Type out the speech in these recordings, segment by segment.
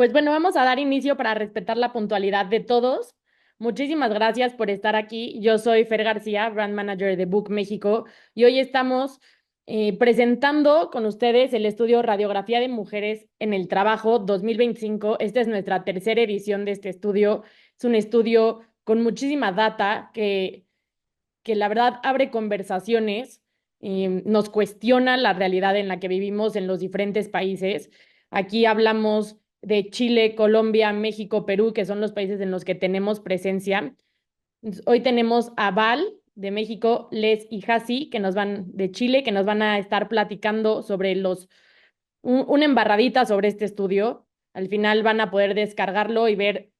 Pues bueno, vamos a dar inicio para respetar la puntualidad de todos. Muchísimas gracias por estar aquí. Yo soy Fer García, Brand Manager de Book México, y hoy estamos presentando con ustedes el estudio Radiografía de Mujeres en el Trabajo 2025. Esta es nuestra tercera edición de este estudio. Es un estudio con muchísima data que la verdad abre conversaciones, nos cuestiona la realidad en la que vivimos en los diferentes países. Aquí hablamos de Chile, Colombia, México, Perú, que son los países en los que tenemos presencia. Hoy tenemos a Val de México, Les y Hasi, de Chile, que nos van a estar platicando sobre una embarradita sobre este estudio. Al final van a poder descargarlo y ver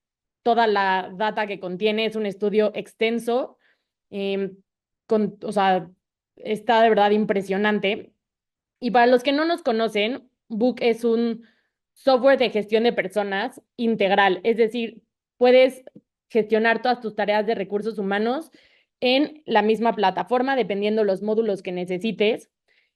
toda la data que contiene. Es un estudio extenso, em, o sea, está de verdad impresionante. Y para los que no nos conocen, Book es un software de gestión de personas integral, es decir, puedes gestionar todas tus tareas de recursos humanos en la misma plataforma, dependiendo los módulos que necesites.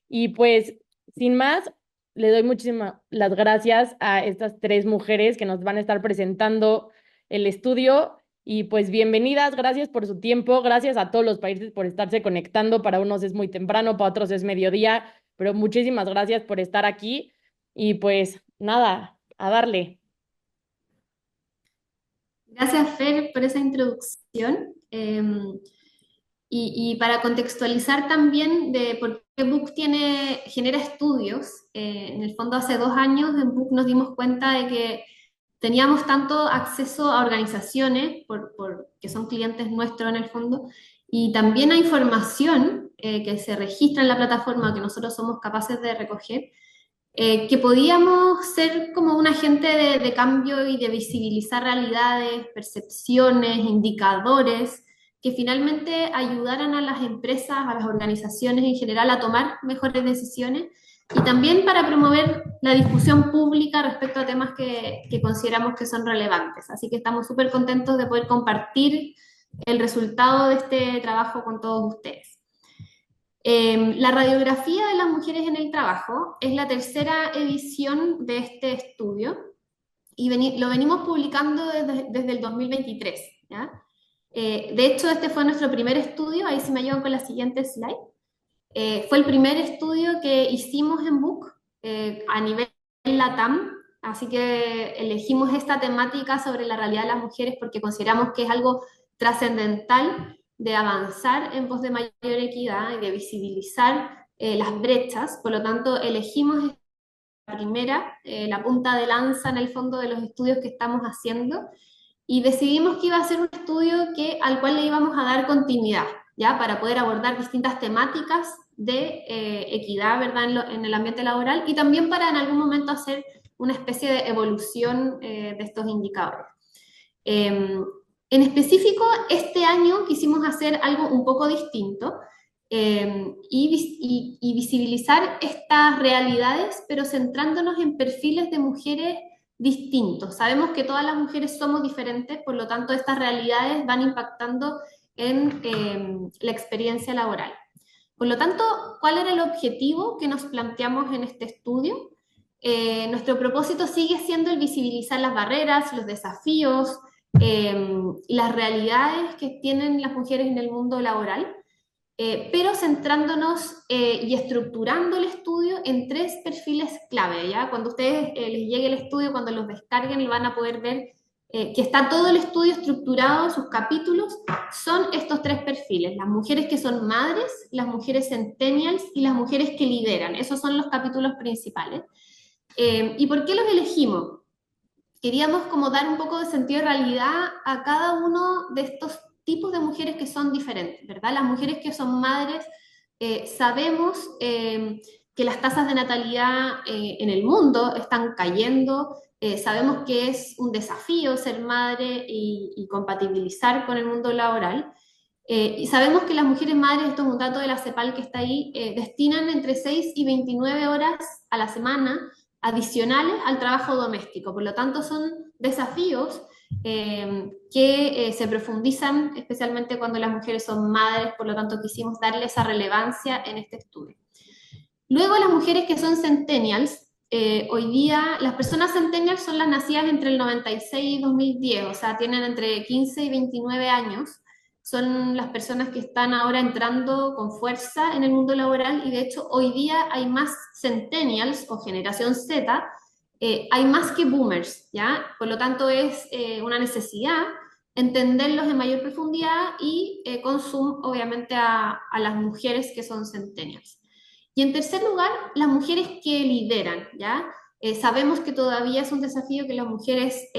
Y pues, sin más, le doy muchísimas las gracias a estas tres mujeres que nos van a estar presentando el estudio. Y pues bienvenidas, gracias por su tiempo, gracias a todos los países por estarse conectando. Para unos es muy temprano, para otros es mediodía, pero muchísimas gracias por estar aquí. Y pues nada, a darle. Gracias, Fer, por esa introducción. Y para contextualizar también de por qué Book genera estudios, en el fondo hace 2 años en Book nos dimos cuenta de que teníamos tanto acceso a organizaciones, que son clientes nuestros en el fondo, y también a información que se registra en la plataforma que nosotros somos capaces de recoger, que podíamos ser como un agente de cambio y de visibilizar realidades, percepciones, indicadores, que finalmente ayudaran a las empresas, a las organizaciones en general a tomar mejores decisiones y también para promover la discusión pública respecto a temas que consideramos que son relevantes. Así que estamos súper contentos de poder compartir el resultado de este trabajo con todos ustedes. La radiografía de las mujeres en el trabajo es la tercera edición de este estudio y lo venimos publicando desde el 2023, ¿ya? De hecho, este fue nuestro primer estudio, ahí se me ayudan con la siguiente slide. Fue el primer estudio que hicimos en Book a nivel LATAM, así que elegimos esta temática sobre la realidad de las mujeres porque consideramos que es algo trascendental de avanzar en pos de mayor equidad y de visibilizar las brechas. Por lo tanto, elegimos la primera, la punta de lanza en el fondo de los estudios que estamos haciendo y decidimos que iba a ser un estudio al cual le íbamos a dar continuidad, ¿ya? Para poder abordar distintas temáticas de equidad, ¿verdad? En el ambiente laboral y también para en algún momento hacer una especie de evolución de estos indicadores. En específico, este año quisimos hacer algo un poco distinto y visibilizar estas realidades, pero centrándonos en perfiles de mujeres distintos. Sabemos que todas las mujeres somos diferentes, por lo tanto, estas realidades van impactando en la experiencia laboral. Por lo tanto, ¿cuál era el objetivo que nos planteamos en este estudio? Nuestro propósito sigue siendo el visibilizar las barreras, los desafíos, las realidades que tienen las mujeres en el mundo laboral, pero centrándonos y estructurando el estudio en tres perfiles clave, ¿ya? Cuando a ustedes les llegue el estudio, cuando los descarguen, van a poder ver que está todo el estudio estructurado, sus capítulos, son estos tres perfiles, las mujeres que son madres, las mujeres centennials y las mujeres que lideran, esos son los capítulos principales. ¿Y por qué los elegimos? Queríamos como dar un poco de sentido de realidad a cada uno de estos tipos de mujeres que son diferentes, ¿verdad? Las mujeres que son madres, sabemos que las tasas de natalidad en el mundo están cayendo, sabemos que es un desafío ser madre y compatibilizar con el mundo laboral. Y sabemos que las mujeres madres, esto es un dato de la CEPAL que está ahí, destinan entre 6 y 29 horas a la semana adicionales al trabajo doméstico. Por lo tanto, son desafíos que se profundizan especialmente cuando las mujeres son madres, por lo tanto quisimos darle esa relevancia en este estudio. Luego las mujeres que son centennials, hoy día las personas centennials son las nacidas entre el 96 y 2010, o sea, tienen entre 15 y 29 años. Son las personas que están ahora entrando con fuerza en el mundo laboral y de hecho hoy día hay más centennials o generación Z, hay más que boomers, ¿ya? Por lo tanto es una necesidad entenderlos en mayor profundidad y con zoom obviamente a las mujeres que son centennials. Y en tercer lugar, las mujeres que lideran, ¿ya? Sabemos que todavía es un desafío que las mujeres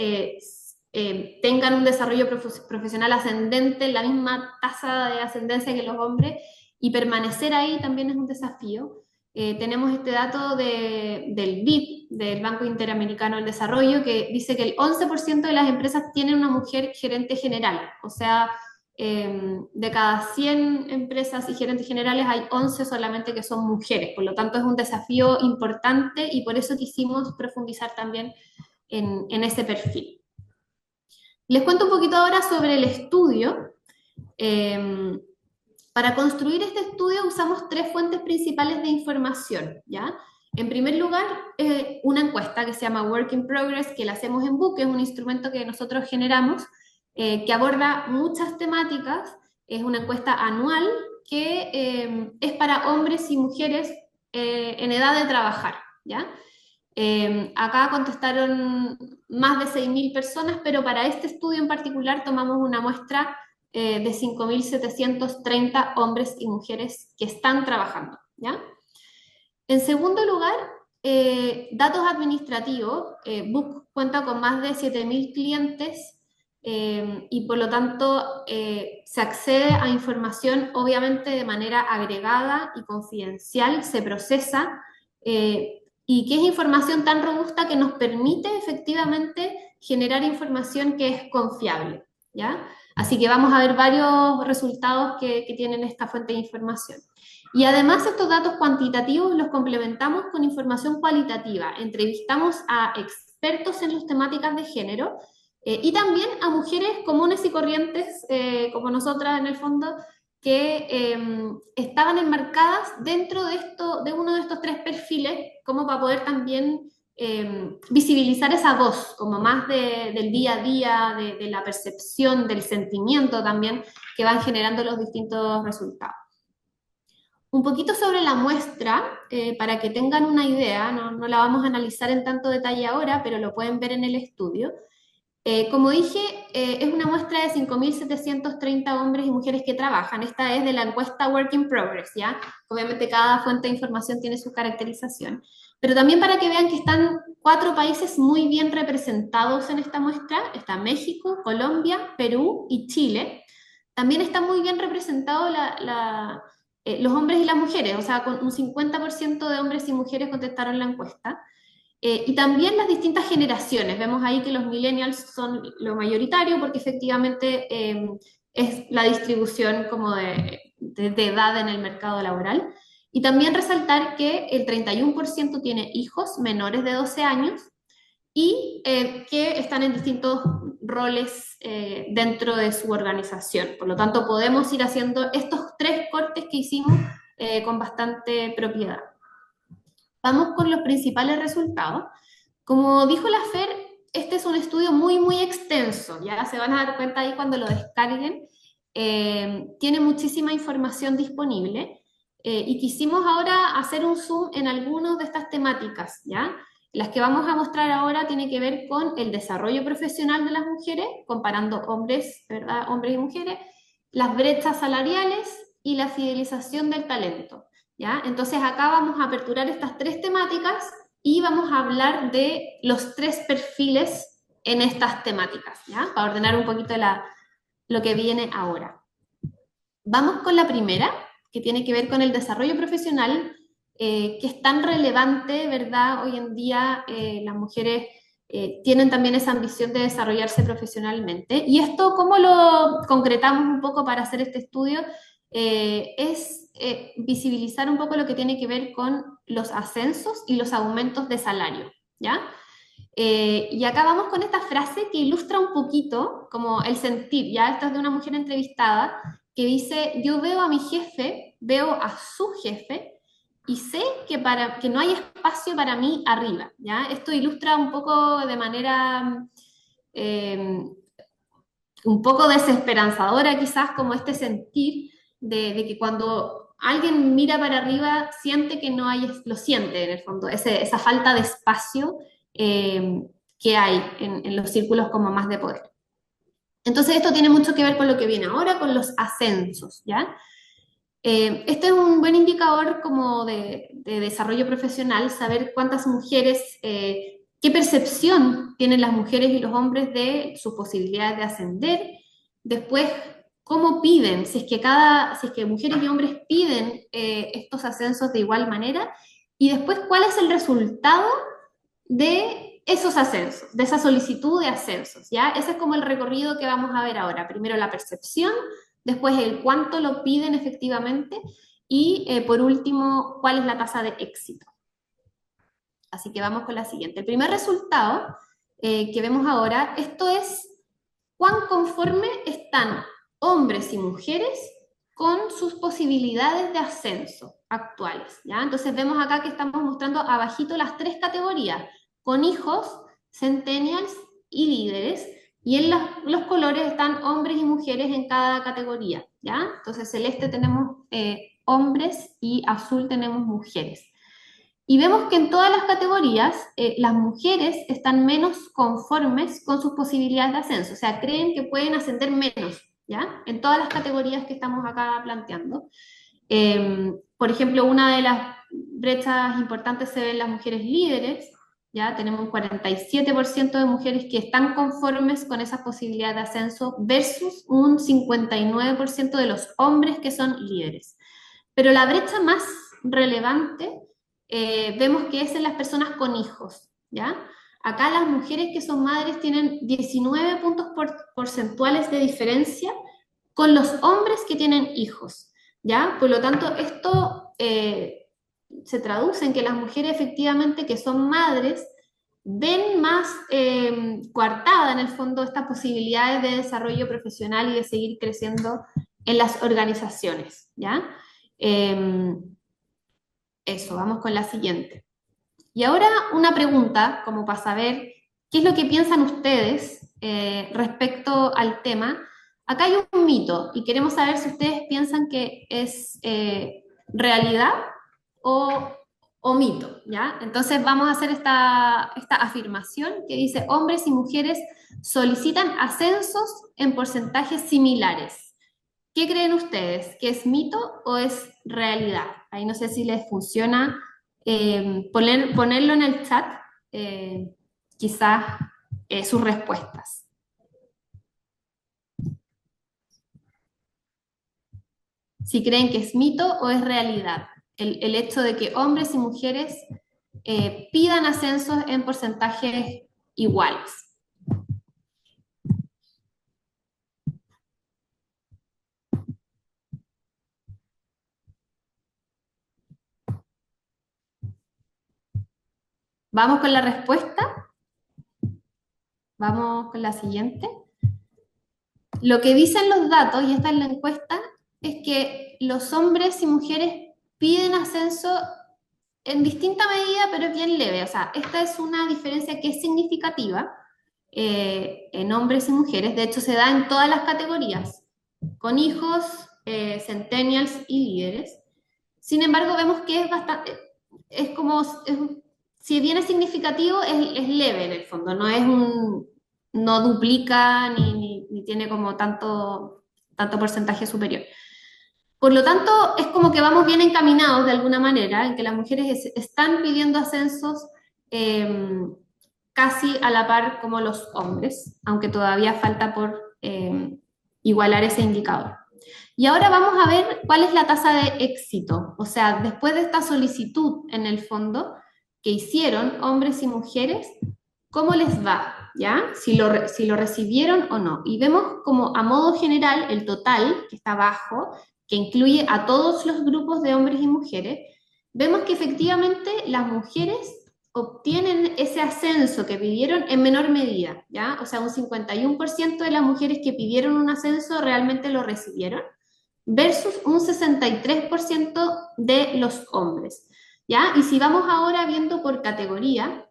tengan un desarrollo profesional ascendente, la misma tasa de ascendencia que los hombres, y permanecer ahí también es un desafío. Tenemos este dato del BID, del Banco Interamericano del Desarrollo, que dice que el 11% de las empresas tienen una mujer gerente general, o sea, de cada 100 empresas y gerentes generales hay 11 solamente que son mujeres, por lo tanto es un desafío importante y por eso quisimos profundizar también en ese perfil. Les cuento un poquito ahora sobre el estudio. Para construir este estudio usamos tres fuentes principales de información, ¿ya? En primer lugar, una encuesta que se llama Work in Progress, que la hacemos en Book, que es un instrumento que nosotros generamos, que aborda muchas temáticas, es una encuesta anual que es para hombres y mujeres en edad de trabajar, ¿ya? Acá contestaron más de 6.000 personas, pero para este estudio en particular tomamos una muestra de 5.730 hombres y mujeres que están trabajando, ¿ya? En segundo lugar, datos administrativos. Book cuenta con más de 7.000 clientes y por lo tanto se accede a información obviamente de manera agregada y confidencial, se procesa y que es información tan robusta que nos permite efectivamente generar información que es confiable, ¿ya? Así que vamos a ver varios resultados que tienen esta fuente de información. Y además estos datos cuantitativos los complementamos con información cualitativa. Entrevistamos a expertos en las temáticas de género y también a mujeres comunes y corrientes, como nosotras en el fondo, que estaban enmarcadas dentro de uno de estos tres perfiles, como para poder también visibilizar esa voz, como más del día a día, de la percepción, del sentimiento también, que van generando los distintos resultados. Un poquito sobre la muestra, para que tengan una idea, no la vamos a analizar en tanto detalle ahora, pero lo pueden ver en el estudio. Como dije, es una muestra de 5.730 hombres y mujeres que trabajan. Esta es de la encuesta Work in Progress, ¿ya? Obviamente cada fuente de información tiene su caracterización. Pero también para que vean que están 4 países muy bien representados en esta muestra. Está México, Colombia, Perú y Chile. También está muy bien representado los hombres y las mujeres, o sea, con un 50% de hombres y mujeres contestaron la encuesta. Y también las distintas generaciones. Vemos ahí que los millennials son lo mayoritario porque efectivamente es la distribución como de edad en el mercado laboral. Y también resaltar que el 31% tiene hijos menores de 12 años y que están en distintos roles dentro de su organización. Por lo tanto, podemos ir haciendo estos 3 cortes que hicimos con bastante propiedad. Vamos con los principales resultados. Como dijo la Fer, este es un estudio muy, muy extenso, ya se van a dar cuenta ahí cuando lo descarguen. Tiene muchísima información disponible y quisimos ahora hacer un zoom en algunas de estas temáticas, ¿ya? Las que vamos a mostrar ahora tienen que ver con el desarrollo profesional de las mujeres, comparando hombres, ¿verdad? Hombres y mujeres, las brechas salariales y la fidelización del talento, ¿ya? Entonces acá vamos a aperturar estas 3 temáticas y vamos a hablar de los 3 perfiles en estas temáticas, ¿ya? Para ordenar un poquito lo que viene ahora. Vamos con la primera, que tiene que ver con el desarrollo profesional, que es tan relevante, ¿verdad? Hoy en día las mujeres tienen también esa ambición de desarrollarse profesionalmente. Y esto, ¿cómo lo concretamos un poco para hacer este estudio? Es visibilizar un poco lo que tiene que ver con los ascensos y los aumentos de salario, ¿ya? Y acá vamos con esta frase que ilustra un poquito como el sentir, ¿ya? Esto es de una mujer entrevistada que dice, yo veo a mi jefe, veo a su jefe, y sé que no hay espacio para mí arriba, ¿ya? Esto ilustra un poco de manera eh, un poco desesperanzadora quizás como este sentir de que cuando alguien mira para arriba siente que no hay, lo siente en el fondo, esa falta de espacio que hay en los círculos como más de poder. Entonces esto tiene mucho que ver con lo que viene ahora, con los ascensos, ¿ya? Este es un buen indicador como de desarrollo profesional, saber cuántas mujeres, qué percepción tienen las mujeres y los hombres de sus posibilidades de ascender. Después, cómo piden, si es que mujeres y hombres piden estos ascensos de igual manera. Y después, cuál es el resultado de esos ascensos, de esa solicitud de ascensos, ¿ya? Ese es como el recorrido que vamos a ver ahora. Primero la percepción, después el cuánto lo piden efectivamente y por último, cuál es la tasa de éxito. Así que vamos con la siguiente. El primer resultado que vemos ahora, esto es cuán conforme están hombres y mujeres con sus posibilidades de ascenso actuales, ¿ya? Entonces vemos acá que estamos mostrando abajito las tres categorías, con hijos, centennials y líderes, y en los colores están hombres y mujeres en cada categoría, ¿ya? Entonces celeste tenemos hombres y azul tenemos mujeres. Y vemos que en todas las categorías las mujeres están menos conformes con sus posibilidades de ascenso, o sea, creen que pueden ascender menos, ¿ya? En todas las categorías que estamos acá planteando. Por ejemplo, una de las brechas importantes se ve en las mujeres líderes, ¿ya? Tenemos un 47% de mujeres que están conformes con esas posibilidades de ascenso versus un 59% de los hombres que son líderes. Pero la brecha más relevante vemos que es en las personas con hijos, ¿ya? Acá las mujeres que son madres tienen 19 puntos porcentuales de diferencia con los hombres que tienen hijos, ¿ya? Por lo tanto, esto se traduce en que las mujeres efectivamente que son madres ven más coartada en el fondo estas posibilidades de desarrollo profesional y de seguir creciendo en las organizaciones, ¿ya? Eso, vamos con la siguiente. Y ahora una pregunta, como para saber qué es lo que piensan ustedes respecto al tema. Acá hay un mito y queremos saber si ustedes piensan que es realidad o, o mito, ¿ya? Entonces vamos a hacer esta afirmación que dice, hombres y mujeres solicitan ascensos en porcentajes similares. ¿Qué creen ustedes? ¿Que es mito o es realidad? Ahí no sé si les funciona ponerlo en el chat, eh, quizás sus respuestas. Si creen que es mito o es realidad. El hecho de que hombres y mujeres pidan ascensos en porcentajes iguales. Vamos con la respuesta. Vamos con la siguiente. Lo que dicen los datos, y esta es la encuesta, es que los hombres y mujeres piden ascenso en distinta medida, pero es bien leve. O sea, esta es una diferencia que es significativa en hombres y mujeres. De hecho, se da en todas las categorías, con hijos, centennials y líderes. Sin embargo, vemos que es bastante, es como, si bien es significativo, es leve en el fondo, no duplica ni tiene como tanto porcentaje superior. Por lo tanto, es como que vamos bien encaminados de alguna manera, en que las mujeres están pidiendo ascensos casi a la par como los hombres, aunque todavía falta por igualar ese indicador. Y ahora vamos a ver cuál es la tasa de éxito, o sea, después de esta solicitud en el fondo que hicieron hombres y mujeres, ¿cómo les va? ¿Ya? Si lo recibieron o no. Y vemos como a modo general el total, que está abajo, que incluye a todos los grupos de hombres y mujeres, vemos que efectivamente las mujeres obtienen ese ascenso que pidieron en menor medida, ¿ya? O sea, un 51% de las mujeres que pidieron un ascenso realmente lo recibieron, versus un 63% de los hombres. ¿ya? Y si vamos ahora viendo por categoría,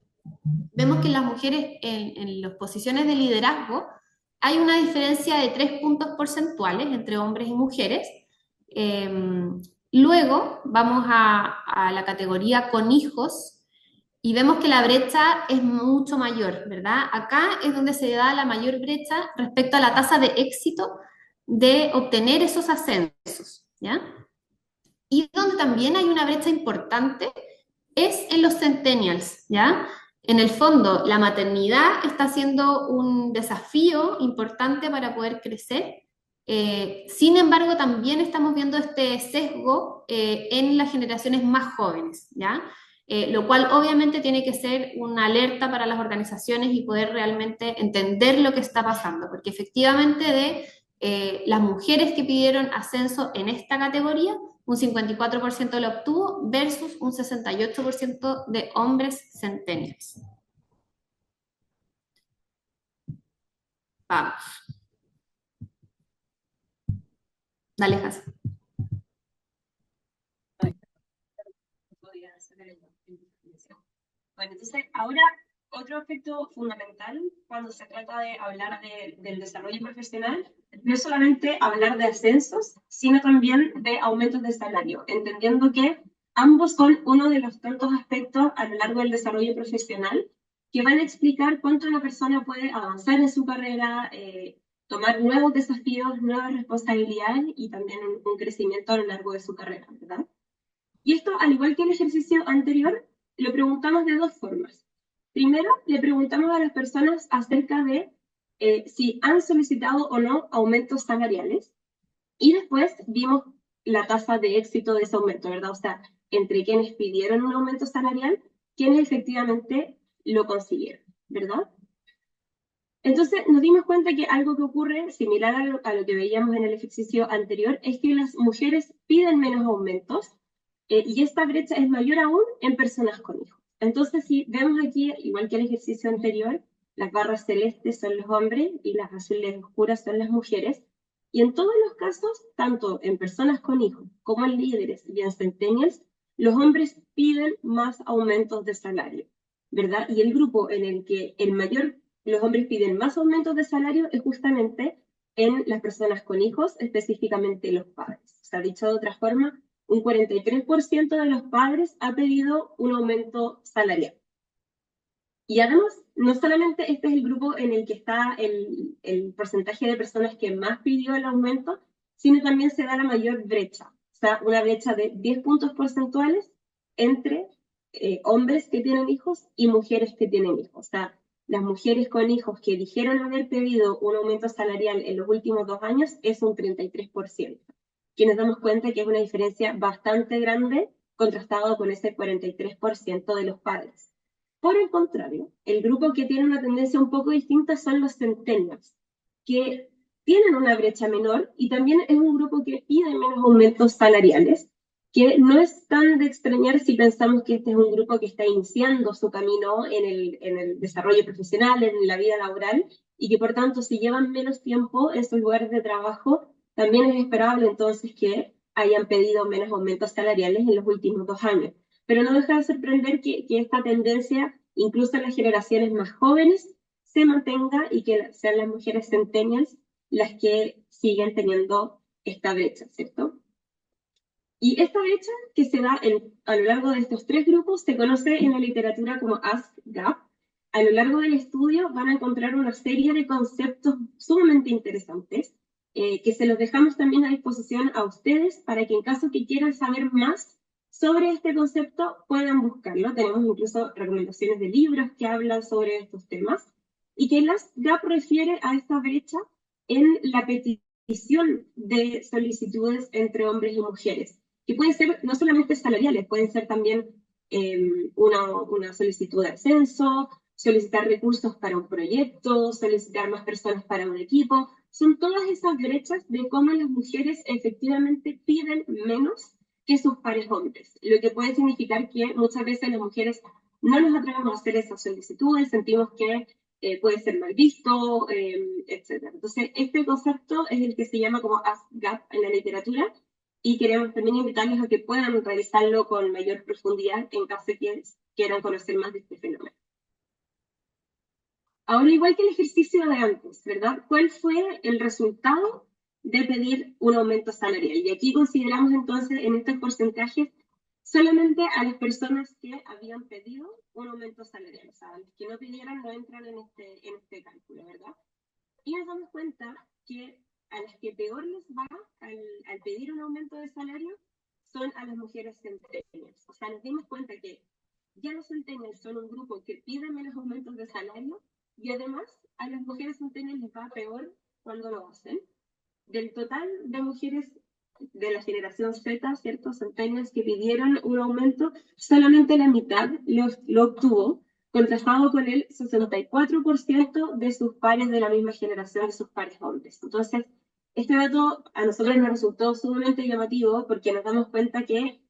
vemos que las mujeres en las posiciones de liderazgo hay una diferencia de 3 puntos porcentuales entre hombres y mujeres. Eh, Luego vamos a la categoría con hijos y vemos que la brecha es mucho mayor, ¿verdad? Acá es donde se da la mayor brecha respecto a la tasa de éxito de obtener esos ascensos, ¿ya? Y donde también hay una brecha importante es en los centennials, ¿ya? En el fondo, la maternidad está siendo un desafío importante para poder crecer. Sin embargo, también estamos viendo este sesgo en las generaciones más jóvenes, ¿ya? Lo cual obviamente tiene que ser una alerta para las organizaciones y poder realmente entender lo que está pasando, porque efectivamente de las mujeres que pidieron ascenso en esta categoría, un 54% lo obtuvo versus un 68% de hombres centennials. Vamos, dale, Has. Bueno, entonces ahora otro aspecto fundamental cuando se trata de hablar del desarrollo profesional no es solamente hablar de ascensos, sino también de aumentos de salario, entendiendo que ambos son uno de los tantos aspectos a lo largo del desarrollo profesional que van a explicar cuánto una persona puede avanzar en su carrera, tomar nuevos desafíos, nuevas responsabilidades y también un crecimiento a lo largo de su carrera, ¿verdad? Y esto, al igual que el ejercicio anterior, lo preguntamos de dos formas. Primero, le preguntamos a las personas acerca de si han solicitado o no aumentos salariales. Y después vimos la tasa de éxito de ese aumento, ¿verdad? O sea, entre quienes pidieron un aumento salarial, quienes efectivamente lo consiguieron, ¿verdad? Entonces nos dimos cuenta que algo que ocurre similar a lo que veíamos en el ejercicio anterior es que las mujeres piden menos aumentos y esta brecha es mayor aún en personas con hijos. Entonces, si vemos aquí, igual que el ejercicio anterior, las barras celestes son los hombres y las azules oscuras son las mujeres. Y en todos los casos, tanto en personas con hijos como en líderes y en centennials, los hombres piden más aumentos de salario, ¿verdad? Y el grupo en el que los hombres piden más aumentos de salario es justamente en las personas con hijos, específicamente los padres. O sea, dicho de otra forma, un 43% de los padres ha pedido un aumento salarial. Y además, no solamente este es el grupo en el que está el porcentaje de personas que más pidió el aumento, sino también se da la mayor brecha, o sea, una brecha de 10 puntos porcentuales entre hombres que tienen hijos y mujeres que tienen hijos. O sea, las mujeres con hijos que dijeron haber pedido un aumento salarial en los últimos 2 años es un 33%, que nos damos cuenta que es una diferencia bastante grande contrastado con ese 43% de los padres. Por el contrario, el grupo que tiene una tendencia un poco distinta son los centennials, que tienen una brecha menor y también es un grupo que pide menos aumentos salariales, que no es tan de extrañar si pensamos que este es un grupo que está iniciando su camino en el desarrollo profesional, en la vida laboral, y que por tanto si llevan menos tiempo en sus lugares de trabajo, también es esperable entonces que hayan pedido menos aumentos salariales en los últimos 2 años. Pero no deja de sorprender que esta tendencia, incluso en las generaciones más jóvenes, se mantenga y que sean las mujeres centennials las que siguen teniendo esta brecha, ¿cierto? Y esta brecha que se da a lo largo de estos tres grupos se conoce en la literatura como Ask Gap. A lo largo del estudio van a encontrar una serie de conceptos sumamente interesantes que se los dejamos también a disposición a ustedes para que en caso que quieran saber más sobre este concepto puedan buscarlo. Tenemos incluso recomendaciones de libros que hablan sobre estos temas y que el Ask Gap refiere a esta brecha en la petición de solicitudes entre hombres y mujeres, que pueden ser no solamente salariales, pueden ser también una solicitud de ascenso, solicitar recursos para un proyecto, solicitar más personas para un equipo. Son todas esas brechas de cómo las mujeres efectivamente piden menos que sus pares hombres, lo que puede significar que muchas veces las mujeres no nos atrevemos a hacer esas solicitudes, sentimos que puede ser mal visto, etc. Entonces, este concepto es el que se llama como Ask Gap en la literatura, y queremos también invitarles a que puedan realizarlo con mayor profundidad en caso de que quieran conocer más de este fenómeno. Ahora, igual que el ejercicio de antes, ¿verdad? ¿Cuál fue el resultado de pedir un aumento salarial? Y aquí consideramos entonces en estos porcentajes solamente a las personas que habían pedido un aumento salarial. O sea, los que no pidieran no entran en este cálculo, ¿verdad? Y nos damos cuenta que a las que peor les va al pedir un aumento de salario son a las mujeres centennials. O sea, nos dimos cuenta que ya los centennials son un grupo que pide menos aumentos de salario y además a las mujeres centennials les va peor cuando lo hacen. Del total de mujeres de la generación Z, ¿cierto? Centennials que pidieron un aumento, solamente la mitad lo obtuvo, contrastado con el 64% de sus pares de la misma generación, de sus pares hombres. Entonces, este dato a nosotros nos resultó sumamente llamativo porque nos damos cuenta que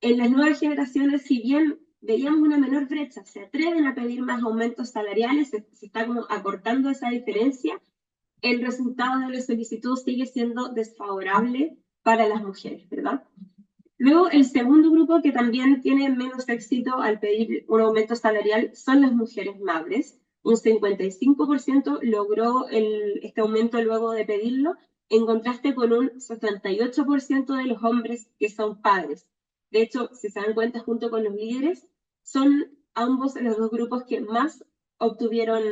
en las nuevas generaciones, si bien veíamos una menor brecha, se atreven a pedir más aumentos salariales, se está como acortando esa diferencia, el resultado de la solicitud sigue siendo desfavorable para las mujeres, ¿verdad? Luego, el segundo grupo que también tiene menos éxito al pedir un aumento salarial son las mujeres madres. Un 55% logró este aumento luego de pedirlo, en contraste con un 78% de los hombres que son padres. De hecho, si se dan cuenta, junto con los líderes, son ambos los dos grupos que más obtuvieron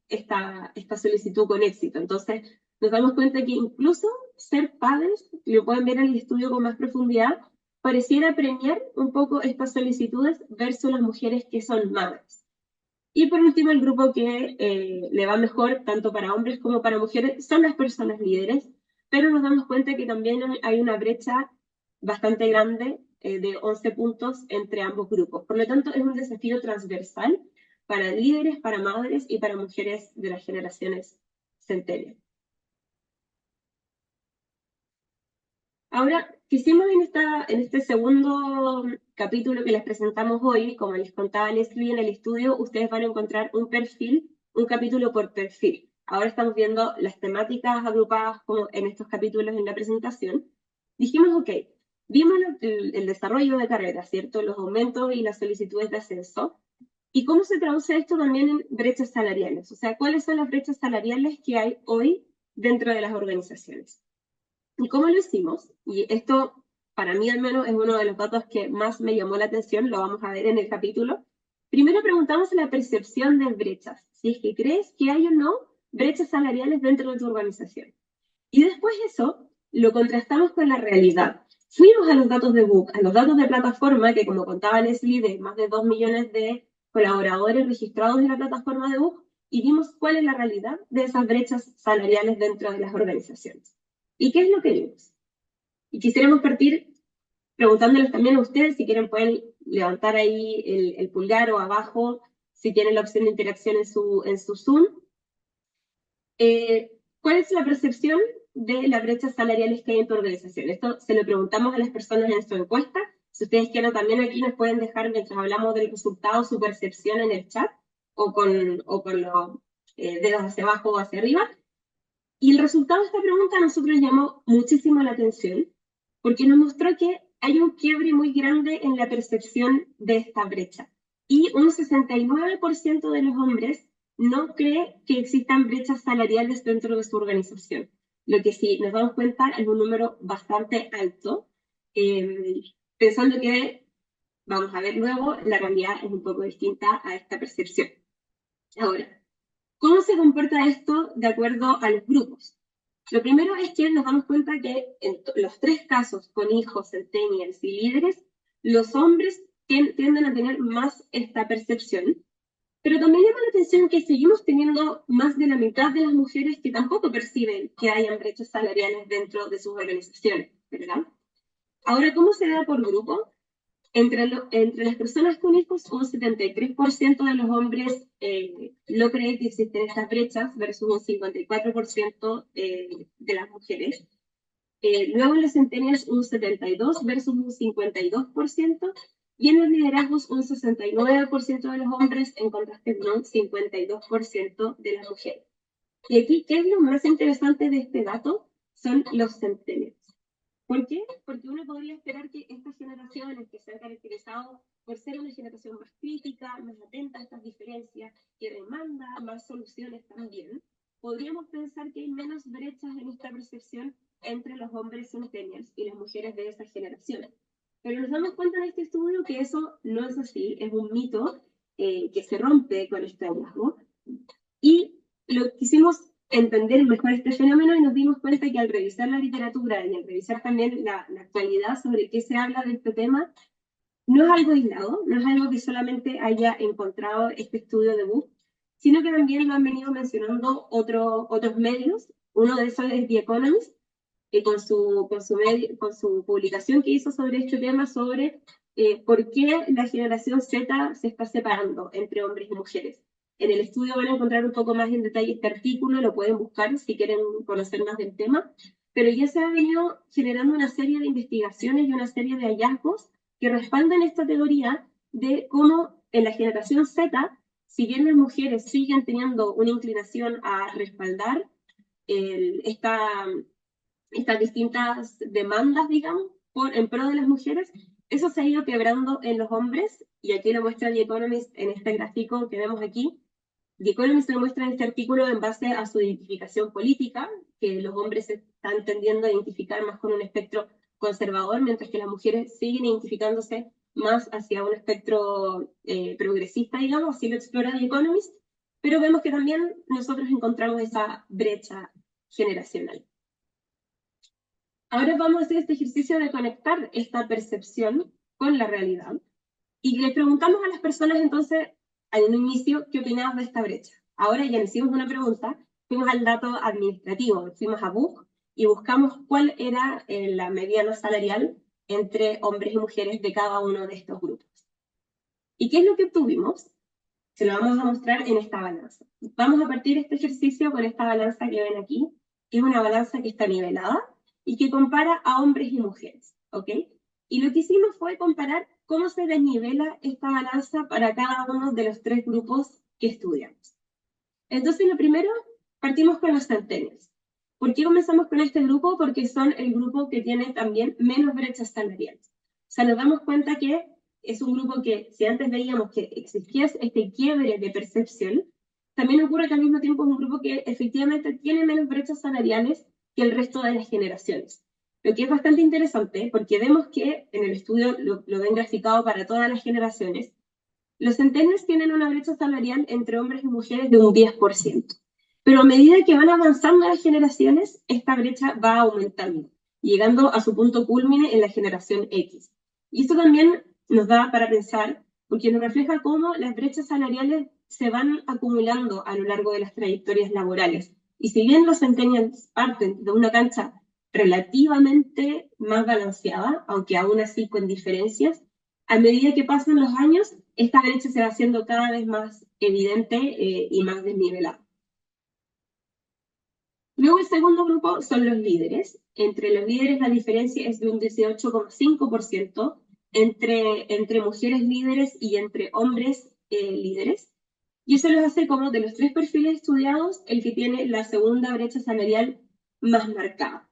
esta solicitud con éxito. Entonces, nos damos cuenta que incluso ser padres, lo pueden ver en el estudio con más profundidad, pareciera premiar un poco estas solicitudes versus las mujeres que son madres. Y por último, el grupo que le va mejor, tanto para hombres como para mujeres, son las personas líderes, pero nos damos cuenta que también hay una brecha bastante grande de 11 puntos entre ambos grupos. Por lo tanto, es un desafío transversal para líderes, para madres y para mujeres de las generaciones centenarias. Ahora, quisimos en este segundo capítulo que les presentamos hoy, como les contaba Leslie en el estudio, ustedes van a encontrar un perfil, un capítulo por perfil. Ahora estamos viendo las temáticas agrupadas como en estos capítulos en la presentación. Dijimos, ok, vimos el desarrollo de carrera, ¿cierto? Los aumentos y las solicitudes de ascenso. ¿Y cómo se traduce esto también en brechas salariales? O sea, ¿cuáles son las brechas salariales que hay hoy dentro de las organizaciones? ¿Y cómo lo hicimos? Y esto, para mí al menos, es uno de los datos que más me llamó la atención, lo vamos a ver en el capítulo. Primero preguntamos la percepción de brechas, si es que crees que hay o no brechas salariales dentro de tu organización. Y después eso lo contrastamos con la realidad. Fuimos a los datos de Book, a los datos de plataforma, que como contaba Leslie, de más de 2 millones de colaboradores registrados en la plataforma de Book, y vimos cuál es la realidad de esas brechas salariales dentro de las organizaciones. ¿Y qué es lo que vimos? Y quisiéramos partir preguntándoles también a ustedes, si quieren pueden levantar ahí el pulgar o abajo, si tienen la opción de interacción en su Zoom. ¿Cuál es la percepción de las brechas salariales que hay en tu organización? Esto se lo preguntamos a las personas en su encuesta. Si ustedes quieren también aquí nos pueden dejar, mientras hablamos del resultado, su percepción en el chat o con los dedos hacia abajo o hacia arriba. Y el resultado de esta pregunta a nosotros llamó muchísimo la atención porque nos mostró que hay un quiebre muy grande en la percepción de esta brecha. Y un 69% de los hombres no cree que existan brechas salariales dentro de su organización. Lo que sí nos damos cuenta es un número bastante alto, pensando que, vamos a ver luego, la realidad es un poco distinta a esta percepción. Ahora, ¿cómo se comporta esto de acuerdo a los grupos? Lo primero es que nos damos cuenta que en los tres casos, con hijos, centennials y líderes, los hombres tienden a tener más esta percepción, pero también llama la atención que seguimos teniendo más de la mitad de las mujeres que tampoco perciben que hayan brechas salariales dentro de sus organizaciones, ¿verdad? Ahora, ¿cómo se da por grupo? Entre las personas con hijos, un 73% de los hombres no cree que existen estas brechas versus un 54% de las mujeres. Luego en los centennials un 72% versus un 52%, y en los liderazgos un 69% de los hombres en contraste con un 52% de las mujeres. Y aquí, ¿qué es lo más interesante de este dato? Son los centennials. ¿Por qué? Porque uno podría esperar que estas generaciones que se han caracterizado por ser una generación más crítica, más atenta a estas diferencias, que demanda más soluciones también, podríamos pensar que hay menos brechas en esta percepción entre los hombres centennials y las mujeres de esas generaciones. Pero nos damos cuenta en este estudio que eso no es así, es un mito que se rompe con este hallazgo. Y lo quisimos entender mejor este fenómeno y nos dimos cuenta que al revisar la literatura y al revisar también la actualidad sobre qué se habla de este tema, no es algo aislado, no es algo que solamente haya encontrado este estudio de Buch, sino que también lo han venido mencionando otros medios. Uno de esos es The Economist, que con su publicación que hizo sobre este tema, sobre por qué la generación Z se está separando entre hombres y mujeres. En el estudio van a encontrar un poco más en detalle este artículo, lo pueden buscar si quieren conocer más del tema, pero ya se ha venido generando una serie de investigaciones y una serie de hallazgos que respaldan esta teoría de cómo en la generación Z, si bien las mujeres siguen teniendo una inclinación a respaldar estas distintas demandas, digamos, en pro de las mujeres, eso se ha ido quebrando en los hombres, y aquí lo muestra The Economist en este gráfico que vemos aquí. The Economist lo muestra en este artículo en base a su identificación política, que los hombres se están tendiendo a identificar más con un espectro conservador, mientras que las mujeres siguen identificándose más hacia un espectro progresista, digamos, así lo explora The Economist, pero vemos que también nosotros encontramos esa brecha generacional. Ahora vamos a hacer este ejercicio de conectar esta percepción con la realidad. Y le preguntamos a las personas entonces, al inicio, ¿qué opinaban de esta brecha? Ahora ya hicimos una pregunta, fuimos al dato administrativo, fuimos a Buch y buscamos cuál era la mediana salarial entre hombres y mujeres de cada uno de estos grupos. ¿Y qué es lo que obtuvimos? Se lo vamos a mostrar en esta balanza. Vamos a partir este ejercicio con esta balanza que ven aquí, que es una balanza que está nivelada y que compara a hombres y mujeres, ¿ok? Y lo que hicimos fue comparar cómo se desnivela esta balanza para cada uno de los tres grupos que estudiamos. Entonces, lo primero, partimos con los centennials. ¿Por qué comenzamos con este grupo? Porque son el grupo que tiene también menos brechas salariales. O sea, nos damos cuenta que es un grupo que, si antes veíamos que existía este quiebre de percepción, también ocurre que al mismo tiempo es un grupo que efectivamente tiene menos brechas salariales que el resto de las generaciones. Lo que es bastante interesante, porque vemos que en el estudio lo ven graficado para todas las generaciones, los centennials tienen una brecha salarial entre hombres y mujeres de un 10%. Pero a medida que van avanzando las generaciones, esta brecha va aumentando, llegando a su punto cúlmine en la generación X. Y esto también nos da para pensar, porque nos refleja cómo las brechas salariales se van acumulando a lo largo de las trayectorias laborales. Y si bien los centennials parten de una cancha relativamente más balanceada, aunque aún así con diferencias, a medida que pasan los años, esta brecha se va haciendo cada vez más evidente y más desnivelada. Luego el segundo grupo son los líderes. Entre los líderes la diferencia es de un 18,5% entre mujeres líderes y entre hombres líderes. Y eso los hace como de los tres perfiles estudiados el que tiene la segunda brecha salarial más marcada.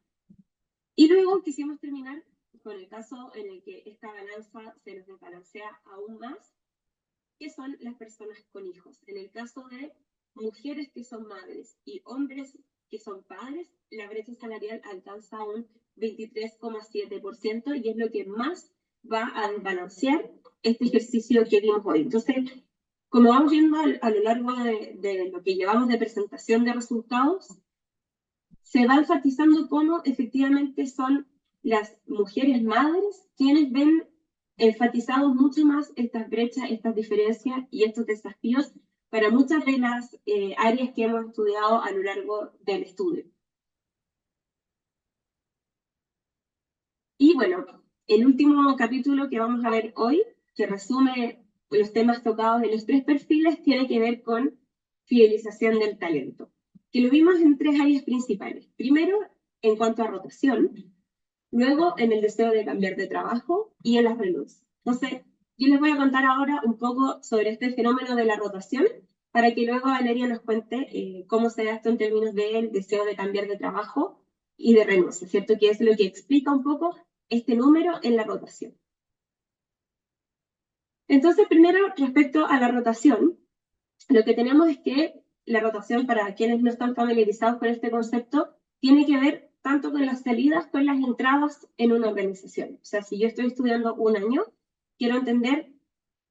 Y luego quisimos terminar con el caso en el que esta balanza se nos desbalancea aún más, que son las personas con hijos. En el caso de mujeres que son madres y hombres que son padres, la brecha salarial alcanza un 23,7% y es lo que más va a desbalancear este ejercicio que vimos hoy. Entonces, como vamos viendo a lo largo de lo que llevamos de presentación de resultados, se va enfatizando cómo efectivamente son las mujeres madres quienes ven enfatizados mucho más estas brechas, estas diferencias y estos desafíos para muchas de las áreas que hemos estudiado a lo largo del estudio. Y bueno, el último capítulo que vamos a ver hoy, que resume los temas tocados en los tres perfiles, tiene que ver con fidelización del talento, que lo vimos en tres áreas principales. Primero, en cuanto a rotación, luego en el deseo de cambiar de trabajo y en las renuncias. Entonces, yo les voy a contar ahora un poco sobre este fenómeno de la rotación, para que luego Valeria nos cuente cómo se da esto en términos del deseo de cambiar de trabajo y de renuncia, ¿cierto? Que es lo que explica un poco este número en la rotación. Entonces, primero, respecto a la rotación, lo que tenemos es que la rotación, para quienes no están familiarizados con este concepto, tiene que ver tanto con las salidas como con las entradas en una organización. O sea, si yo estoy estudiando un año, quiero entender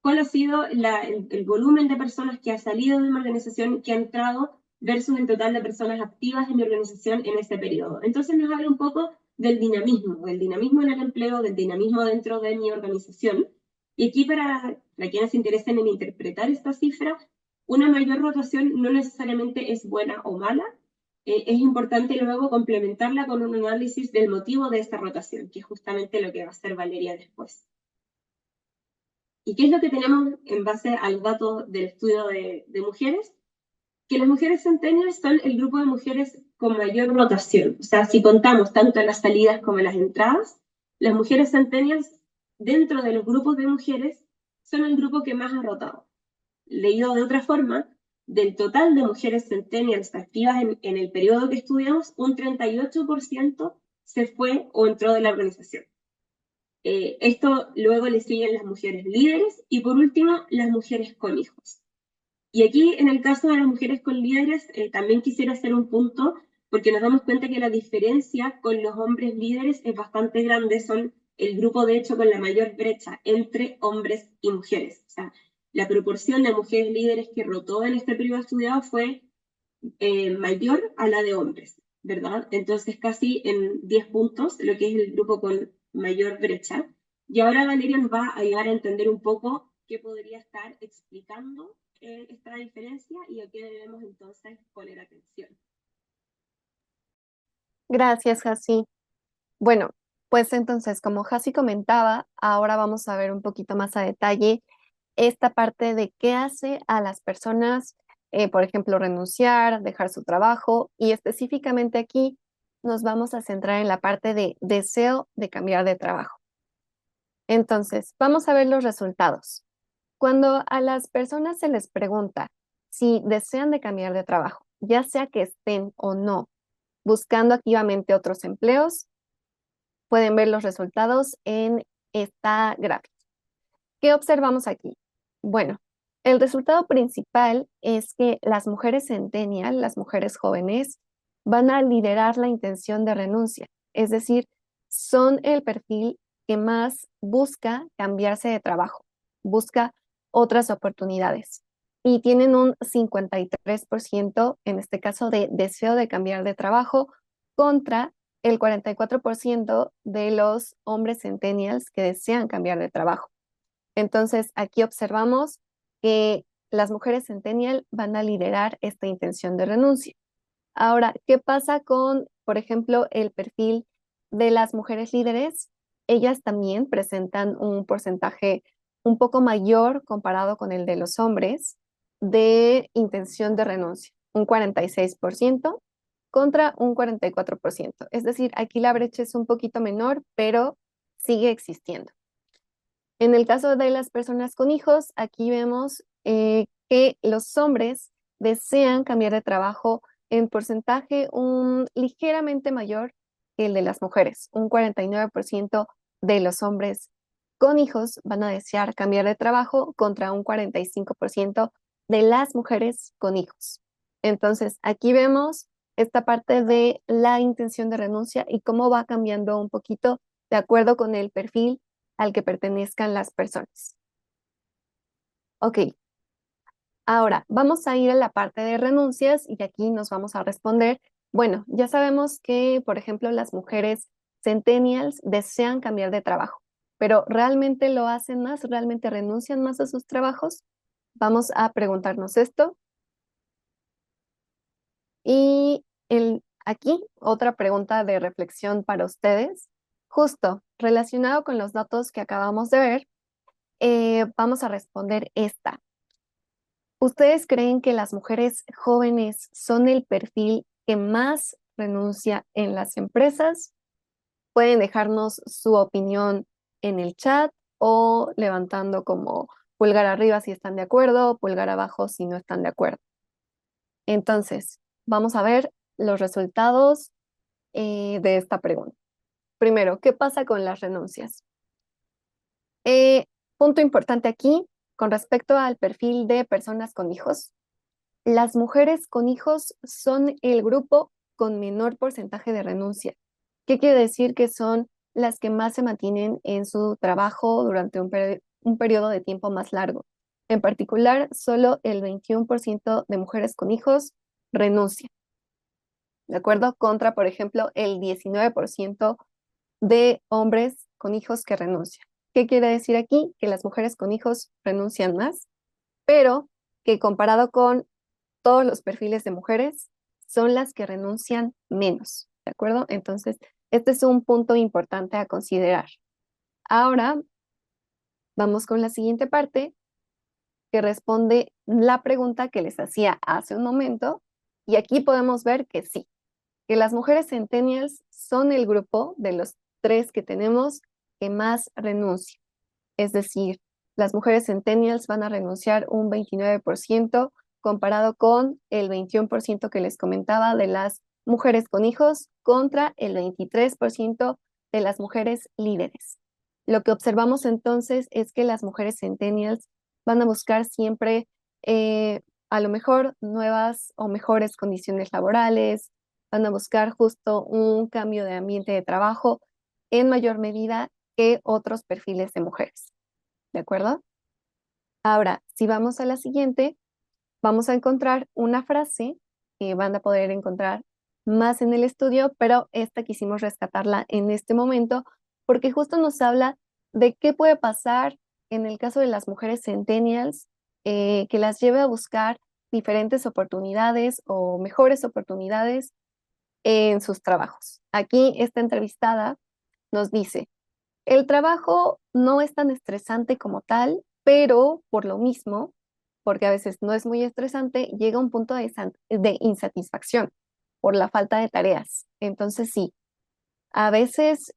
cuál ha sido el volumen de personas que ha salido de una organización, que ha entrado, versus el total de personas activas en mi organización en ese periodo. Entonces nos habla un poco del dinamismo en el empleo, del dinamismo dentro de mi organización. Y aquí para quienes se interesen en interpretar esta cifra, una mayor rotación no necesariamente es buena o mala. Es importante luego complementarla con un análisis del motivo de esta rotación, que es justamente lo que va a hacer Valeria después. ¿Y qué es lo que tenemos en base al dato del estudio de mujeres? Que las mujeres centennials son el grupo de mujeres con mayor rotación. O sea, si contamos tanto las salidas como las entradas, las mujeres centennials dentro de los grupos de mujeres son el grupo que más ha rotado. Leído de otra forma, del total de mujeres centennials activas en el periodo que estudiamos, un 38% se fue o entró de la organización. Esto luego le siguen las mujeres líderes y por último las mujeres con hijos. Y aquí en el caso de las mujeres con líderes también quisiera hacer un punto porque nos damos cuenta que la diferencia con los hombres líderes es bastante grande, son el grupo de hecho con la mayor brecha entre hombres y mujeres. O sea, la proporción de mujeres líderes que rotó en este periodo estudiado fue mayor a la de hombres, ¿verdad? Entonces casi en 10 puntos, lo que es el grupo con mayor brecha. Y ahora Valeria nos va a ayudar a entender un poco qué podría estar explicando esta diferencia y a qué debemos entonces poner atención. Gracias, Hasi. Bueno, pues entonces, como Hasi comentaba, ahora vamos a ver un poquito más a detalle esta parte de qué hace a las personas, por ejemplo, renunciar, dejar su trabajo, y específicamente aquí nos vamos a centrar en la parte de deseo de cambiar de trabajo. Entonces, vamos a ver los resultados. Cuando a las personas se les pregunta si desean de cambiar de trabajo, ya sea que estén o no buscando activamente otros empleos, pueden ver los resultados en esta gráfica. ¿Qué observamos aquí? Bueno, el resultado principal es que las mujeres centennial, las mujeres jóvenes, van a liderar la intención de renuncia, es decir, son el perfil que más busca cambiarse de trabajo, busca otras oportunidades y tienen un 53% en este caso de deseo de cambiar de trabajo contra el 44% de los hombres centennials que desean cambiar de trabajo. Entonces, aquí observamos que las mujeres centennial van a liderar esta intención de renuncia. Ahora, ¿qué pasa con, por ejemplo, el perfil de las mujeres líderes? Ellas también presentan un porcentaje un poco mayor comparado con el de los hombres de intención de renuncia, un 46% contra un 44%. Es decir, aquí la brecha es un poquito menor, pero sigue existiendo. En el caso de las personas con hijos, aquí vemos que los hombres desean cambiar de trabajo en porcentaje ligeramente mayor que el de las mujeres. Un 49% de los hombres con hijos van a desear cambiar de trabajo contra un 45% de las mujeres con hijos. Entonces, aquí vemos esta parte de la intención de renuncia y cómo va cambiando un poquito de acuerdo con el perfil al que pertenezcan las personas. Ok, ahora vamos a ir a la parte de renuncias y aquí nos vamos a responder. Bueno, ya sabemos que, por ejemplo, las mujeres centennials desean cambiar de trabajo, pero ¿realmente lo hacen más? ¿Realmente renuncian más a sus trabajos? Vamos a preguntarnos esto. Y aquí otra pregunta de reflexión para ustedes, justo relacionado con los datos que acabamos de ver. Vamos a responder esta. ¿Ustedes creen que las mujeres jóvenes son el perfil que más renuncia en las empresas? Pueden dejarnos su opinión en el chat o levantando como pulgar arriba si están de acuerdo, pulgar abajo si no están de acuerdo. Entonces, vamos a ver los resultados de esta pregunta. Primero, ¿qué pasa con las renuncias? Punto importante aquí, con respecto al perfil de personas con hijos. Las mujeres con hijos son el grupo con menor porcentaje de renuncia. ¿Qué quiere decir? Que son las que más se mantienen en su trabajo durante un periodo de tiempo más largo. En particular, solo el 21% de mujeres con hijos renuncian, ¿de acuerdo? Contra, por ejemplo, el 19% de hombres con hijos que renuncian. ¿Qué quiere decir aquí? Que las mujeres con hijos renuncian más, pero que comparado con todos los perfiles de mujeres, son las que renuncian menos, ¿de acuerdo? Entonces, este es un punto importante a considerar. Ahora, vamos con la siguiente parte, que responde la pregunta que les hacía hace un momento, y aquí podemos ver que sí, que las mujeres centennials son el grupo de los tres que tenemos que más renuncia. Es decir, las mujeres centennials van a renunciar un 29% comparado con el 21% que les comentaba de las mujeres con hijos contra el 23% de las mujeres líderes. Lo que observamos entonces es que las mujeres centennials van a buscar siempre a lo mejor nuevas o mejores condiciones laborales, van a buscar justo un cambio de ambiente de trabajo en mayor medida que otros perfiles de mujeres. ¿De acuerdo? Ahora, si vamos a la siguiente, vamos a encontrar una frase que van a poder encontrar más en el estudio, pero esta quisimos rescatarla en este momento porque justo nos habla de qué puede pasar en el caso de las mujeres centennials, que las lleve a buscar diferentes oportunidades o mejores oportunidades en sus trabajos. Aquí esta entrevistada nos dice: el trabajo no es tan estresante como tal, pero por lo mismo, porque a veces no es muy estresante, llega un punto de insatisfacción por la falta de tareas. Entonces sí, a veces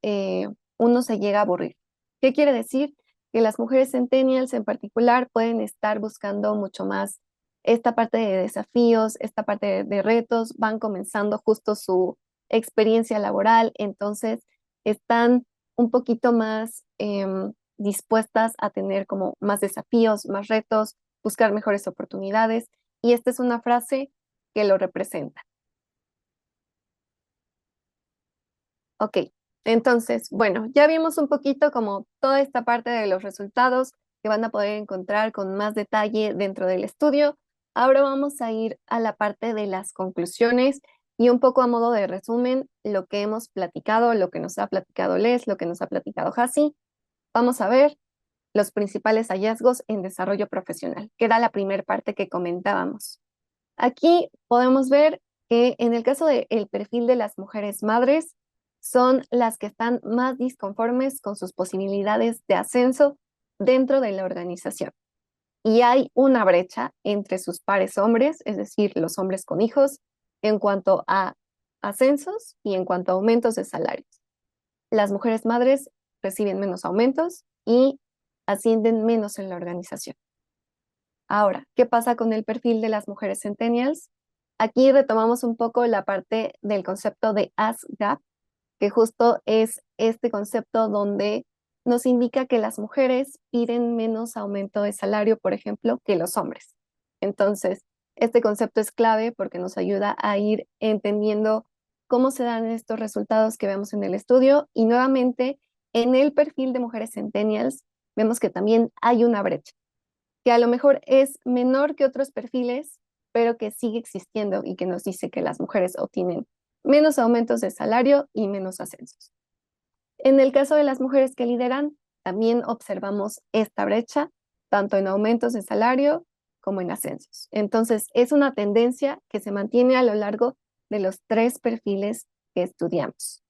uno se llega a aburrir. ¿Qué quiere decir? Que las mujeres centennials en particular pueden estar buscando mucho más esta parte de desafíos, esta parte de retos, van comenzando justo su experiencia laboral, entonces están un poquito más dispuestas a tener como más desafíos, más retos, buscar mejores oportunidades. Y esta es una frase que lo representa. Ok, entonces, bueno, ya vimos un poquito como toda esta parte de los resultados que van a poder encontrar con más detalle dentro del estudio. Ahora vamos a ir a la parte de las conclusiones y un poco a modo de resumen lo que hemos platicado, lo que nos ha platicado Les, lo que nos ha platicado Hasi. Vamos a ver los principales hallazgos en desarrollo profesional, que era la primera parte que comentábamos. Aquí podemos ver que en el caso del perfil de las mujeres madres, son las que están más disconformes con sus posibilidades de ascenso dentro de la organización. Y hay una brecha entre sus pares hombres, es decir, los hombres con hijos, en cuanto a ascensos y en cuanto a aumentos de salarios. Las mujeres madres reciben menos aumentos y ascienden menos en la organización. Ahora, ¿qué pasa con el perfil de las mujeres centennials? Aquí retomamos un poco la parte del concepto de As Gap, que justo es este concepto donde nos indica que las mujeres piden menos aumento de salario, por ejemplo, que los hombres. Entonces, este concepto es clave porque nos ayuda a ir entendiendo cómo se dan estos resultados que vemos en el estudio. Y nuevamente, en el perfil de mujeres centennials, vemos que también hay una brecha, que a lo mejor es menor que otros perfiles, pero que sigue existiendo y que nos dice que las mujeres obtienen menos aumentos de salario y menos ascensos. En el caso de las mujeres que lideran, también observamos esta brecha, tanto en aumentos de salario como en ascensos. Entonces, es una tendencia que se mantiene a lo largo de los tres perfiles que estudiamos.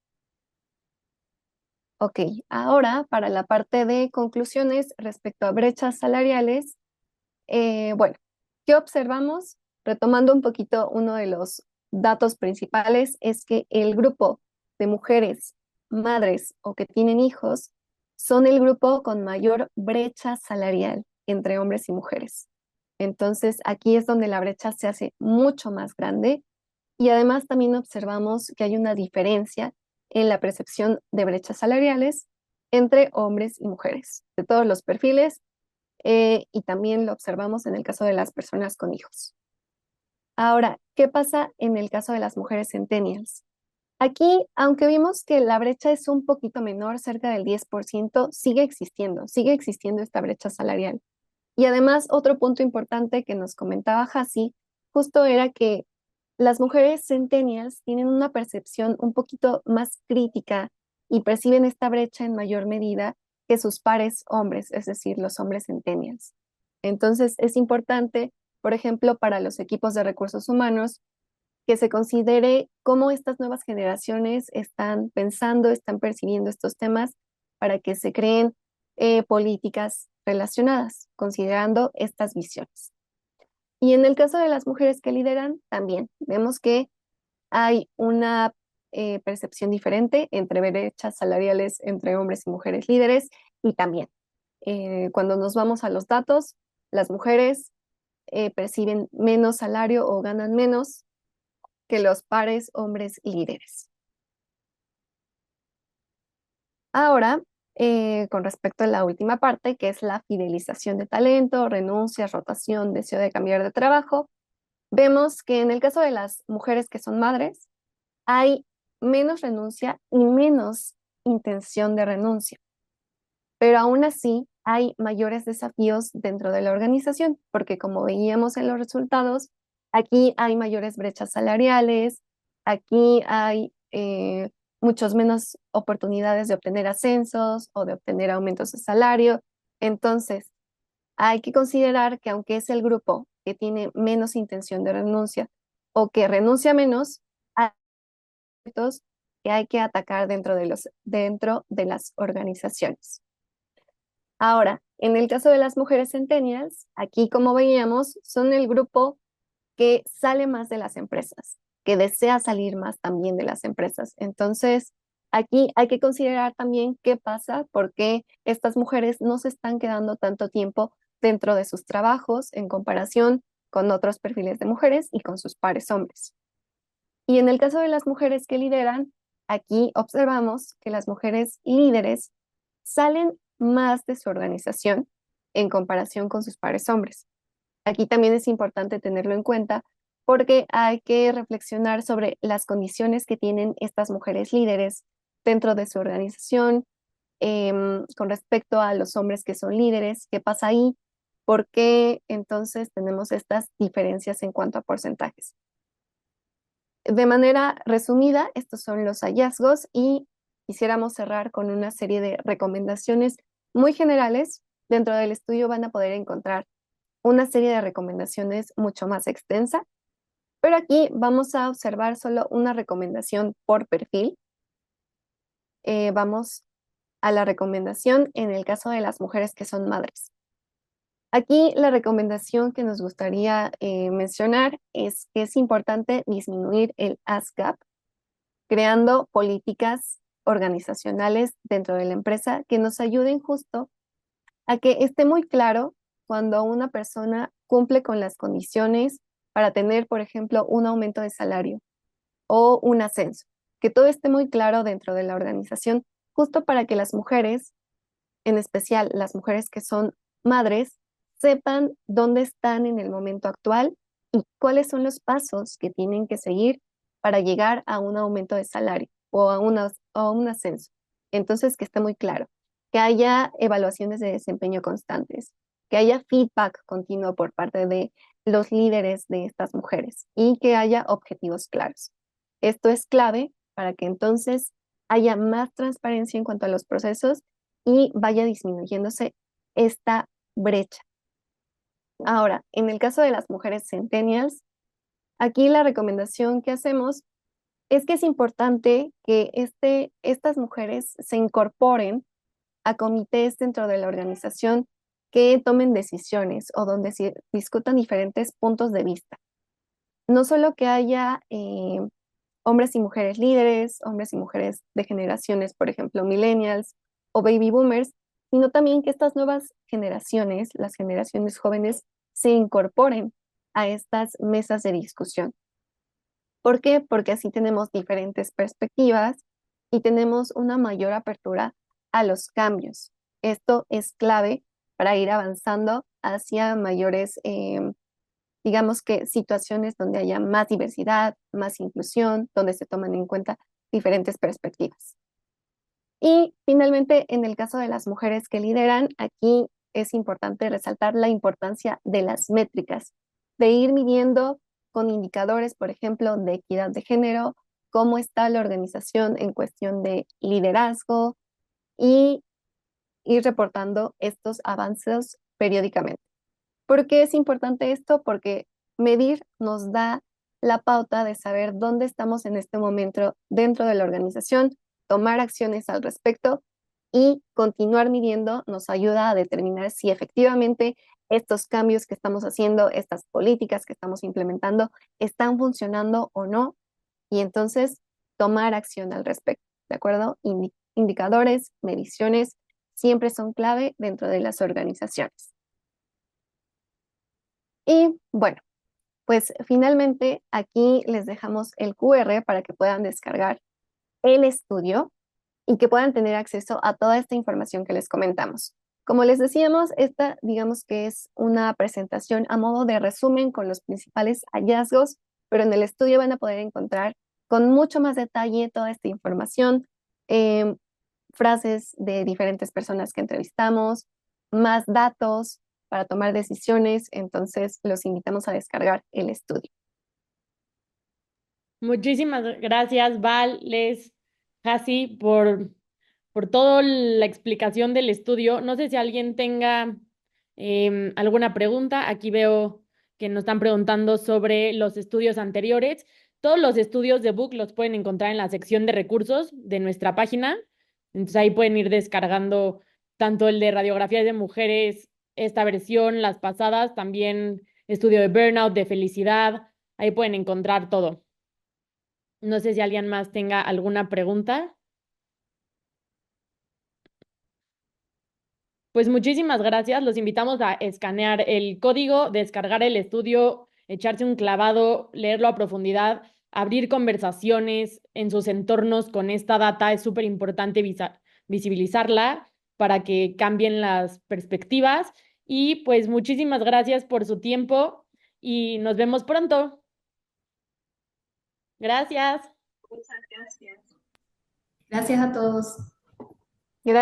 Ok, ahora para la parte de conclusiones respecto a brechas salariales, bueno, ¿qué observamos? Retomando un poquito uno de los datos principales es que el grupo de mujeres madres o que tienen hijos son el grupo con mayor brecha salarial entre hombres y mujeres. Entonces, aquí es donde la brecha se hace mucho más grande Y además también observamos que hay una diferencia en la percepción de brechas salariales entre hombres y mujeres, de todos los perfiles, y también lo observamos en el caso de las personas con hijos. Ahora, ¿qué pasa en el caso de las mujeres centennials? Aquí, aunque vimos que la brecha es un poquito menor, cerca del 10%, sigue existiendo esta brecha salarial. Y además, otro punto importante que nos comentaba Hasi, justo era que las mujeres centennials tienen una percepción un poquito más crítica y perciben esta brecha en mayor medida que sus pares hombres, es decir, los hombres centennials. Entonces, es importante, por ejemplo, para los equipos de recursos humanos, que se considere cómo estas nuevas generaciones están pensando, están percibiendo estos temas para que se creen políticas relacionadas, considerando estas visiones. Y en el caso de las mujeres que lideran, también vemos que hay una percepción diferente entre brechas salariales entre hombres y mujeres líderes y también cuando nos vamos a los datos, las mujeres perciben menos salario o ganan menos que los pares hombres líderes. Ahora, con respecto a la última parte, que es la fidelización de talento, renuncias, rotación, deseo de cambiar de trabajo, vemos que en el caso de las mujeres que son madres, hay menos renuncia y menos intención de renuncia, pero aún así hay mayores desafíos dentro de la organización, porque como veíamos en los resultados, aquí hay mayores brechas salariales, aquí hay muchos menos oportunidades de obtener ascensos o de obtener aumentos de salario. Entonces, hay que considerar que aunque es el grupo que tiene menos intención de renuncia o que renuncia menos, hay aspectos que hay que atacar dentro de las organizaciones. Ahora, en el caso de las mujeres centennials, aquí como veíamos, son el grupo que sale más de las empresas, que desea salir más también de las empresas. Entonces, aquí hay que considerar también qué pasa, porque estas mujeres no se están quedando tanto tiempo dentro de sus trabajos en comparación con otros perfiles de mujeres y con sus pares hombres. Y en el caso de las mujeres que lideran, aquí observamos que las mujeres líderes salen más de su organización en comparación con sus pares hombres. Aquí también es importante tenerlo en cuenta porque hay que reflexionar sobre las condiciones que tienen estas mujeres líderes dentro de su organización, con respecto a los hombres que son líderes, qué pasa ahí, por qué entonces tenemos estas diferencias en cuanto a porcentajes. De manera resumida, estos son los hallazgos y quisiéramos cerrar con una serie de recomendaciones muy generales. Dentro del estudio van a poder encontrar una serie de recomendaciones mucho más extensa, pero aquí vamos a observar solo una recomendación por perfil. Vamos a la recomendación en el caso de las mujeres que son madres. Aquí la recomendación que nos gustaría mencionar es que es importante disminuir el ASCAP, creando políticas organizacionales dentro de la empresa que nos ayuden justo a que esté muy claro cuando una persona cumple con las condiciones para tener, por ejemplo, un aumento de salario o un ascenso, que todo esté muy claro dentro de la organización, justo para que las mujeres, en especial las mujeres que son madres, sepan dónde están en el momento actual y cuáles son los pasos que tienen que seguir para llegar a un aumento de salario o a un ascenso. Entonces, que esté muy claro, que haya evaluaciones de desempeño constantes, que haya feedback continuo por parte de los líderes de estas mujeres y que haya objetivos claros. Esto es clave para que entonces haya más transparencia en cuanto a los procesos y vaya disminuyéndose esta brecha. Ahora, en el caso de las mujeres centennials, aquí la recomendación que hacemos es que es importante que estas mujeres se incorporen a comités dentro de la organización que tomen decisiones o donde se discutan diferentes puntos de vista. No solo que haya hombres y mujeres líderes, hombres y mujeres de generaciones, por ejemplo, millennials o baby boomers, sino también que estas nuevas generaciones, las generaciones jóvenes, se incorporen a estas mesas de discusión. ¿Por qué? Porque así tenemos diferentes perspectivas y tenemos una mayor apertura a los cambios. Esto es clave para ir avanzando hacia mayores, digamos que situaciones donde haya más diversidad, más inclusión, donde se toman en cuenta diferentes perspectivas. Y finalmente, en el caso de las mujeres que lideran, aquí es importante resaltar la importancia de las métricas, de ir midiendo con indicadores, por ejemplo, de equidad de género, cómo está la organización en cuestión de liderazgo y ir reportando estos avances periódicamente. ¿Por qué es importante esto? Porque medir nos da la pauta de saber dónde estamos en este momento dentro de la organización, tomar acciones al respecto y continuar midiendo nos ayuda a determinar si efectivamente estos cambios que estamos haciendo, estas políticas que estamos implementando, están funcionando o no, y entonces tomar acción al respecto, ¿de acuerdo? Indicadores, mediciones, siempre son clave dentro de las organizaciones. Y bueno, pues finalmente aquí les dejamos el QR para que puedan descargar el estudio y que puedan tener acceso a toda esta información que les comentamos. Como les decíamos, esta digamos que es una presentación a modo de resumen con los principales hallazgos, pero en el estudio van a poder encontrar con mucho más detalle toda esta información, frases de diferentes personas que entrevistamos, más datos para tomar decisiones, entonces los invitamos a descargar el estudio. Muchísimas gracias, Val, Les, Hasi, por toda la explicación del estudio. No sé si alguien tenga alguna pregunta. Aquí veo que nos están preguntando sobre los estudios anteriores. Todos los estudios de Book los pueden encontrar en la sección de recursos de nuestra página. Entonces ahí pueden ir descargando tanto el de radiografías de mujeres, esta versión, las pasadas, también estudio de burnout, de felicidad. Ahí pueden encontrar todo. No sé si alguien más tenga alguna pregunta. Pues muchísimas gracias. Los invitamos a escanear el código, descargar el estudio, echarse un clavado, leerlo a profundidad, abrir conversaciones en sus entornos con esta data. Es súper importante visibilizarla para que cambien las perspectivas. Y pues muchísimas gracias por su tiempo y nos vemos pronto. Gracias. Muchas gracias. Gracias a todos. Gracias.